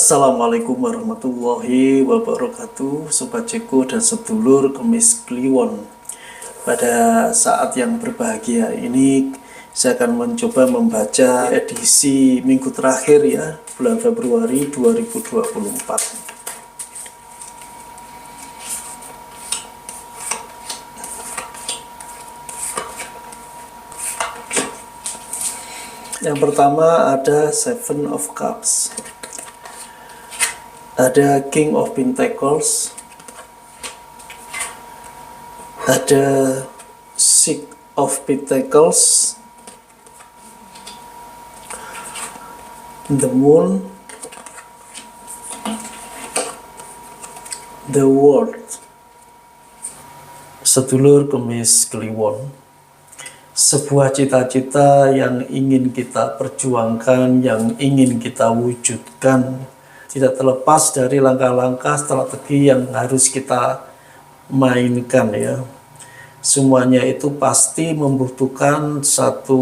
Assalamualaikum warahmatullahi wabarakatuh, Sobat Ceko dan sedulur Kemis Kliwon. Pada saat yang berbahagia ini saya akan mencoba membaca edisi minggu terakhir ya, bulan Februari 2024. Yang pertama ada Seven of Cups, ada King of Pentacles, ada Six of Pentacles, the Moon, the World. Sedulur Kemis Kliwon, sebuah cita-cita yang ingin kita perjuangkan, yang ingin kita wujudkan, tidak terlepas dari langkah-langkah strategi yang harus kita mainkan ya. Semuanya itu pasti membutuhkan satu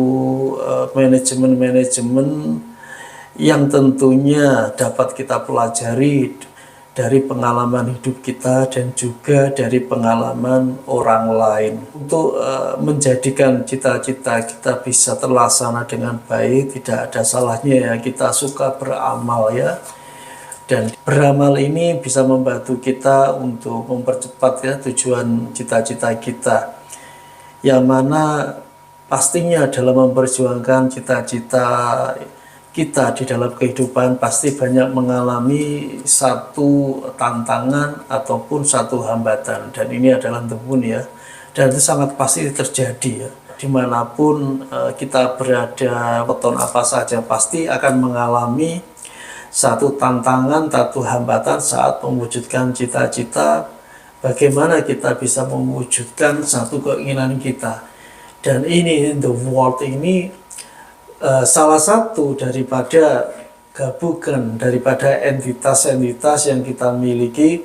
manajemen yang tentunya dapat kita pelajari dari pengalaman hidup kita dan juga dari pengalaman orang lain. Untuk menjadikan cita-cita kita bisa terlaksana dengan baik, tidak ada salahnya ya kita suka beramal ya. Dan beramal ini bisa membantu kita untuk mempercepat ya tujuan cita-cita kita, yang mana pastinya dalam memperjuangkan cita-cita kita di dalam kehidupan pasti banyak mengalami satu tantangan ataupun satu hambatan, dan ini adalah the Moon ya, dan itu sangat pasti terjadi ya. Dimanapun kita berada, weton apa saja pasti akan mengalami satu tantangan, satu hambatan saat mewujudkan cita-cita. Bagaimana kita bisa mewujudkan satu keinginan kita, dan ini the world ini salah satu daripada gabungan daripada entitas-entitas yang kita miliki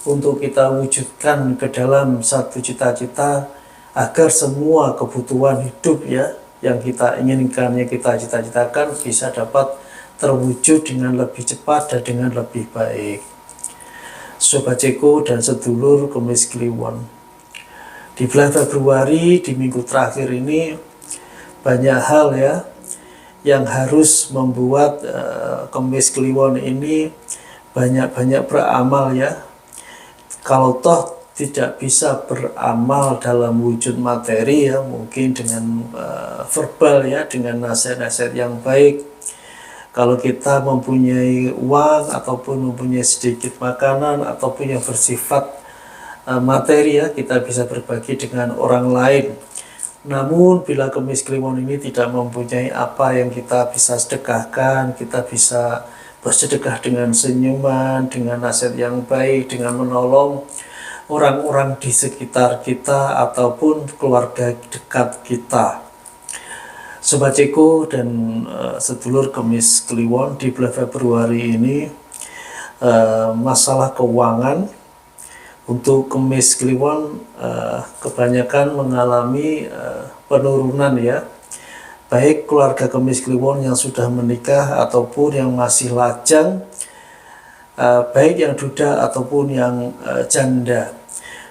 untuk kita wujudkan ke dalam satu cita-cita, agar semua kebutuhan hidup ya yang kita inginkan, yang kita cita-citakan bisa dapat terwujud dengan lebih cepat dan dengan lebih baik. Sobat Ceko dan sedulur Kemis Kliwon, di bulan Februari, di minggu terakhir ini banyak hal ya yang harus membuat Kemis Kliwon ini banyak-banyak beramal ya. Kalau toh tidak bisa beramal dalam wujud materi ya, mungkin dengan verbal ya, dengan nasihat-nasihat yang baik. Kalau kita mempunyai uang ataupun mempunyai sedikit makanan ataupun yang bersifat materi ya, kita bisa berbagi dengan orang lain. Namun bila Kemis Kliwon ini tidak mempunyai apa yang kita bisa sedekahkan, kita bisa bersedekah dengan senyuman, dengan nasihat yang baik, dengan menolong orang-orang di sekitar kita ataupun keluarga dekat kita. Sobat Ceko dan sedulur Kemis Kliwon, di bulan Februari ini masalah keuangan untuk Kemis Kliwon kebanyakan mengalami penurunan ya, baik keluarga Kemis Kliwon yang sudah menikah ataupun yang masih lajang, baik yang duda ataupun yang janda.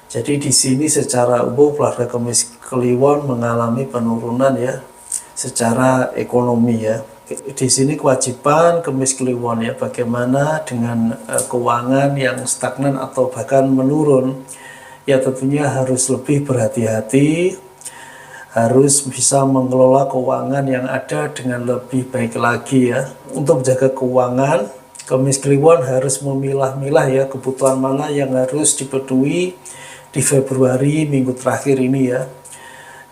Jadi di sini secara umum keluarga Kemis Kliwon mengalami penurunan ya secara ekonomi ya. Di sini kewajiban Kemis Kliwon ya, bagaimana dengan keuangan yang stagnan atau bahkan menurun ya, tentunya harus lebih berhati-hati, harus bisa mengelola keuangan yang ada dengan lebih baik lagi ya. Untuk menjaga keuangan, Kemis Kliwon harus memilah-milah ya kebutuhan mana yang harus dipenuhi di Februari minggu terakhir ini ya.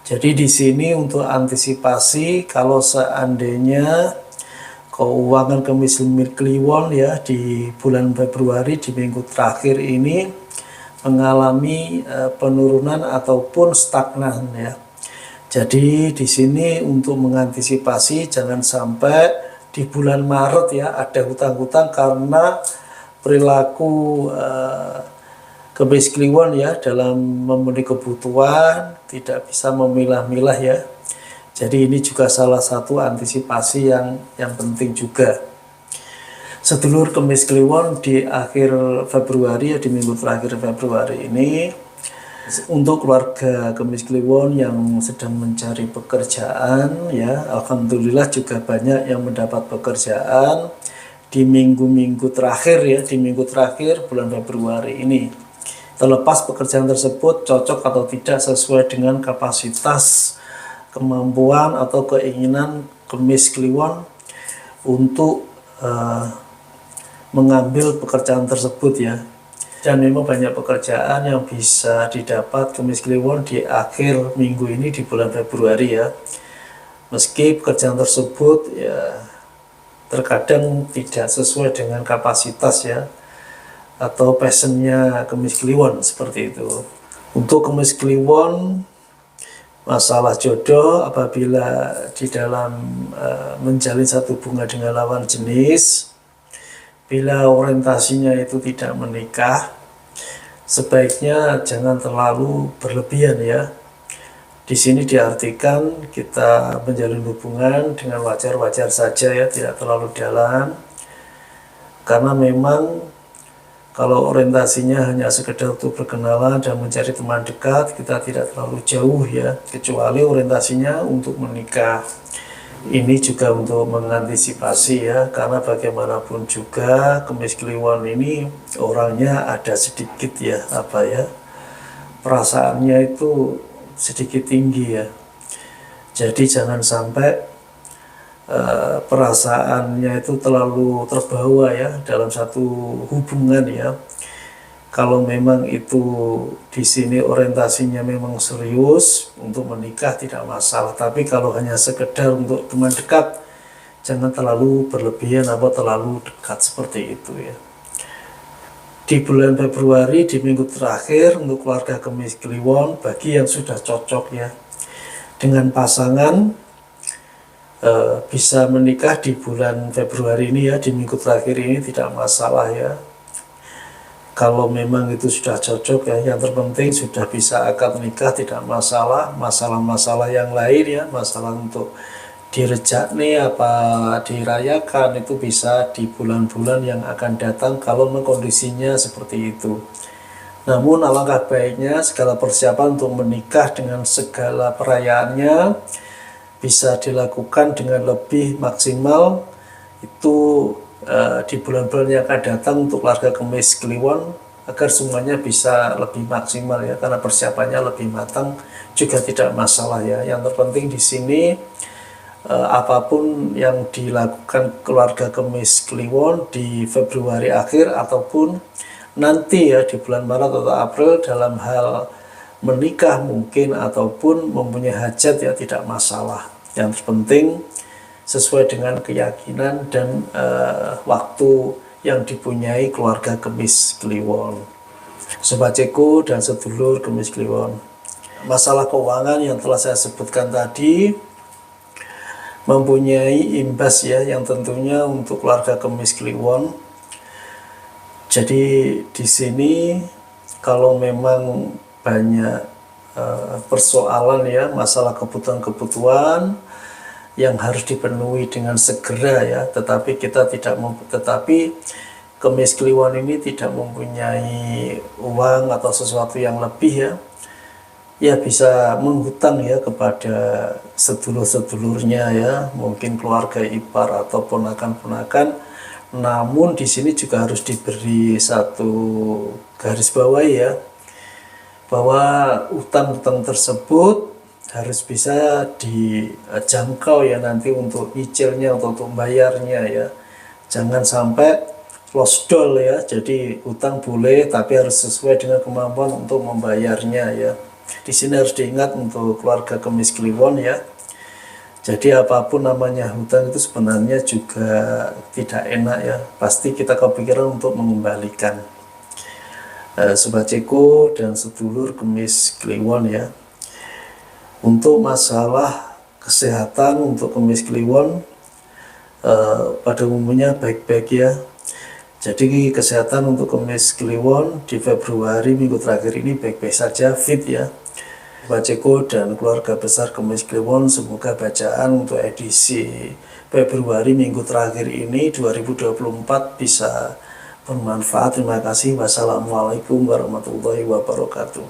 Jadi di sini untuk antisipasi kalau seandainya keuangan Kemis Kliwon ya di bulan Februari di minggu terakhir ini mengalami penurunan ataupun stagnan ya. Jadi di sini untuk mengantisipasi jangan sampai di bulan Maret ya ada hutang-hutang karena perilaku Kemis Kliwon ya dalam memenuhi kebutuhan, tidak bisa memilah-milah ya. Jadi ini juga salah satu antisipasi yang penting juga. Sedulur Kemis Kliwon, di akhir Februari ya, di minggu terakhir Februari ini, untuk keluarga Kemis Kliwon yang sedang mencari pekerjaan ya, alhamdulillah juga banyak yang mendapat pekerjaan di minggu-minggu terakhir ya, di minggu terakhir bulan Februari ini. Terlepas pekerjaan tersebut cocok atau tidak sesuai dengan kapasitas, kemampuan atau keinginan Kemis Kliwon untuk mengambil pekerjaan tersebut ya. Dan memang banyak pekerjaan yang bisa didapat Kemis Kliwon di akhir minggu ini di bulan Februari ya. Meski pekerjaan tersebut ya terkadang tidak sesuai dengan kapasitas ya, atau passionnya Kemis Kliwon seperti itu. Untuk Kemis Kliwon, masalah jodoh apabila di dalam menjalin satu hubungan dengan lawan jenis, bila orientasinya itu tidak menikah, sebaiknya jangan terlalu berlebihan ya. Di sini diartikan kita menjalin hubungan dengan wajar-wajar saja ya, tidak terlalu dalam. Karena memang kalau orientasinya hanya sekedar untuk berkenalan dan mencari teman dekat, kita tidak terlalu jauh ya, kecuali orientasinya untuk menikah. Ini juga untuk mengantisipasi ya, karena bagaimanapun juga Kemis Kliwon ini orangnya ada sedikit ya, perasaannya itu sedikit tinggi ya. Jadi jangan sampai perasaannya itu terlalu terbawa ya dalam satu hubungan ya. Kalau memang itu di sini orientasinya memang serius untuk menikah tidak masalah, tapi kalau hanya sekedar untuk teman dekat, jangan terlalu berlebihan atau terlalu dekat seperti itu ya. Di bulan Februari, di minggu terakhir untuk keluarga Kemis Kliwon, bagi yang sudah cocok ya dengan pasangan, bisa menikah di bulan Februari ini ya, di minggu terakhir ini tidak masalah ya. Kalau memang itu sudah cocok ya, yang terpenting sudah bisa akad nikah tidak masalah. Masalah-masalah yang lain ya, masalah untuk direjak nih apa dirayakan, itu bisa di bulan-bulan yang akan datang kalau kondisinya seperti itu. Namun alangkah baiknya segala persiapan untuk menikah dengan segala perayaannya bisa dilakukan dengan lebih maksimal itu di bulan-bulan yang akan datang untuk keluarga Kemis Kliwon, agar semuanya bisa lebih maksimal ya, karena persiapannya lebih matang juga tidak masalah ya. Yang terpenting di sini apapun yang dilakukan keluarga Kemis Kliwon di Februari akhir ataupun nanti ya di bulan Maret atau April dalam hal menikah mungkin ataupun mempunyai hajat ya tidak masalah. Yang terpenting sesuai dengan keyakinan dan waktu yang dipunyai keluarga Kemis Kliwon. Sobat Ceko dan sedulur Kemis Kliwon, masalah keuangan yang telah saya sebutkan tadi mempunyai imbas ya, yang tentunya untuk keluarga Kemis Kliwon. Jadi di sini kalau memang banyak persoalan ya, masalah kebutuhan-kebutuhan yang harus dipenuhi dengan segera ya, tetapi Kemis Kliwon ini tidak mempunyai uang atau sesuatu yang lebih ya bisa menghutang ya kepada sedulur-sedulurnya ya, mungkin keluarga ipar atau ponakan-ponakan. Namun di sini juga harus diberi satu garis bawahi ya, bahwa utang-utang tersebut harus bisa dijangkau ya nanti untuk nyicilnya atau untuk bayarnya ya. Jangan sampai losdol ya, jadi utang boleh tapi harus sesuai dengan kemampuan untuk membayarnya ya. Di sini harus diingat untuk keluarga Kemis Kliwon ya. Jadi apapun namanya hutang itu sebenarnya juga tidak enak ya, pasti kita kepikiran untuk mengembalikan. Sobat Ceko dan sedulur Kemis Kliwon ya, untuk masalah kesehatan untuk Kemis Kliwon pada umumnya baik-baik ya. Jadi kesehatan untuk Kemis Kliwon di Februari minggu terakhir ini baik-baik saja, fit ya. Pak Ceko dan keluarga besar Kemis Kliwon, semoga bacaan untuk edisi Februari minggu terakhir ini 2024 bisa bermanfaat. Terima kasih. Wassalamualaikum warahmatullahi wabarakatuh.